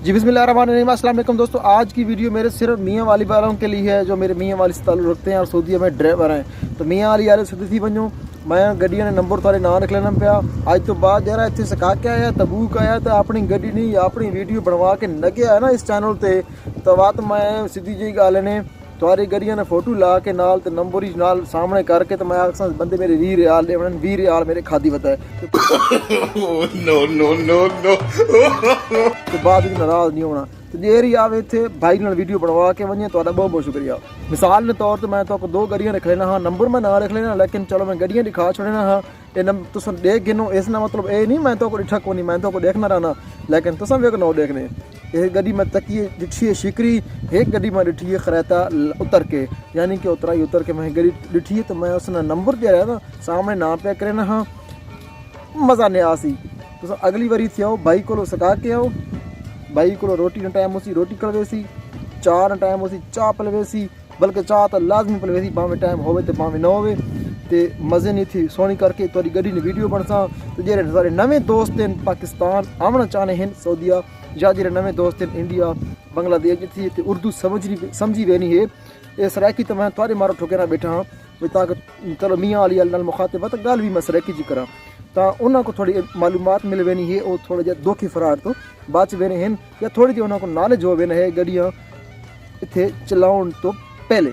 जी बिस्मिल्लाहिर्रहमानिर्रहीम, अस्सलाम वालेकुम दोस्तों। आज की वीडियो मेरे सिर्फ मियाँ वाली वालों के लिए है जो मेरे मियाँ वाली से ताल्लुक़ रखते हैं और सऊदीया में ड्राइवर हैं। तो मियाँ वाली यार सदी थी वञो, मैं गड्डियां ने नंबर थारे ना रख लेना पाया। अज तो बाद यार इतने सिखा के आया तबूक आया तो अपनी गड्डी नहीं अपनी वीडियो बनवा के लग्या है ना इस चैनल ते। तो बात मैं सीधी जी गल ने थोड़ी गड्डियां ने फोटो ला के नाल ते नंबर ही नाल सामने करके तो मैं आखसा बंदे मेरे 20 रियाल ले 20 रियाल मेरे खादी बताए नो नो नो नो तो बाद में नाराज नहीं होना। तो देर ही आवे थे भाई नाल वीडियो बनवा के वजे तो बहुत बहुत शुक्रिया। मिसाल के तौर पर मैं तो दो गड्डियां रख लेना हाँ, नंबर मैं ना रख लेना लेकिन चलो मैं गड्डियां दिखा छोड़ना हाँ। ये नंबर तुम देख गिनो इसना मतलब ये नहीं मैं तो डिठा को नहीं मैं तो देखना रहना लेकिन तुम वे ना देखने। ये गड्डी मैं तकी डिठी है शिकरी, एक गड्डी मैं डिठी है खरैता उतर के यानी कि उतराई उतर के मैं गड्डी डिठी है तो मैं उसने नंबर दिया रहा था सामने ना पे करे ना हाँ मज़ा नहीं आसी। तो अगली बारी थी आओ भाई को सका के आओ, भाई को रोटी न टाइम उसी रोटी करवेसी, चाह न टाइम उसी चाह पलवेसी, बल्कि चाह तो लाजमी पलवेसी भावें टाइम होवे तो भावें ना होवे ते मज़े नहीं थी सोनी करके तुहारी गड्डी ने वीडियो बनसा। तो जेरे सारे नवे दोस्त हैं पाकिस्तान आना चाहते हैं सऊदीया या जेरे नवे दोस्त हैं इंडिया बांग्लादेश जितनी तो उर्दू समझी वेनी है ये सराकी तो मैं तुहारे मारो ठोकेरा बैठा हाँ ताकि चलो मियाँ वाली नाल मुखातिब तो गल भी मैं सराकी जी करा तो उन्होंने को थोड़ी मालूमात मिल वेनी है और थोड़ा जहा दोखी फरार तो बाद च वेने हैं या थोड़ी जी उन्होंने को नॉलेज हो वेना है गड्डियाँ इतने चलाउन तो पहले,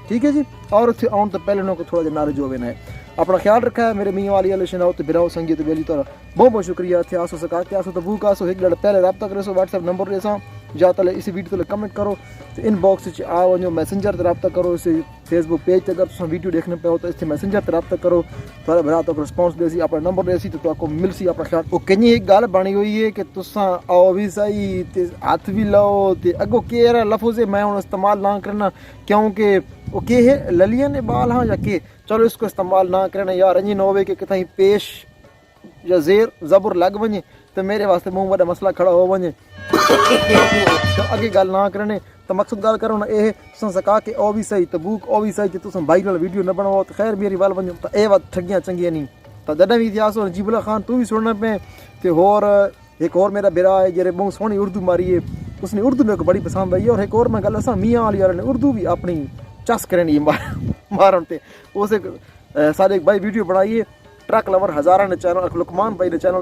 ठीक है जी। और इतने आने तो पहले उन्होंने को थोड़ा जहा नॉलेज हो वेना है। अपना ख्याल रखा है मेरे मियाँ वाली शनाओ तो बिराओ संगीत बेली तो बहुत बहुत शुक्रिया थे आसो सका के आसो तबूक आसो एक लड़ पहले रब्ता करे सो व्हाट्सएप नंबर दे सा या तले इस वीडियो तले कमेंट करो तो इनबॉक्स आ वनो मैसेंजर ते रब्ता करो इस फेसबुक पेज ते अगर तुम वीडियो देखने पे हो तो इस मैसेंजर ते रब्ता करो थोड़ा भरा तो रिस्पॉन्स देसी अपना नंबर देसी तो आपको मिल सी अपना ख्याल। वो कहीं एक गल बनी हुई है कि तुसा आओ भी सही ते हाथ भी लो ते अगो केरा लफ्ज़ मैं हूँ इस्तेमाल ना करना क्योंकि वो के है ललिया ने बाल हाँ या के चलो इसको इस्तेमाल ना करना यार रंजी ना होवे कि कहीं पेश या जेर जबर लग वजे तो मेरे वास्ते मुँह बड़ा मसला खड़ा हो वजे तो अगे गल ना करने तो मकसद गल करो ना ये सका के ओ भी सही तबूक ओ भी सही जो तुम भाई नाल वीडियो न बनाओ तो खैर मेरी वाल वजो तो ये बात ठगियाँ चंगियाँ नहीं तो जदा भी इतिहास हो नजीबुल्ला खान तू भी सुनना पे तो होर एक और मेरा बिरा है जेरे बहुत सोहनी उर्दू मारी है उसने उर्दू मेरे को बड़ी पसंद आई और एक और मैं गल असा मियाँ वाली ने उर्दू भी अपनी चस करनी मारन ते उस सारे एक भाई वीडियो बनाई ट्रक लवर हज़ारा ने चैनल लुकमान भाई ने चैनल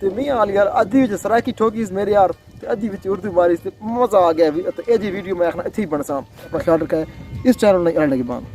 ते मियाँ वाली यार अद्धी विच सराकी ठोकी मेरे यार अद्धी विच उर्दू मारी मज़ा आ गया तो ये वीडियो मैं आखना इत्थे ही बनसा। अपना ख्याल रखा है इस चैनल ने लगी बान।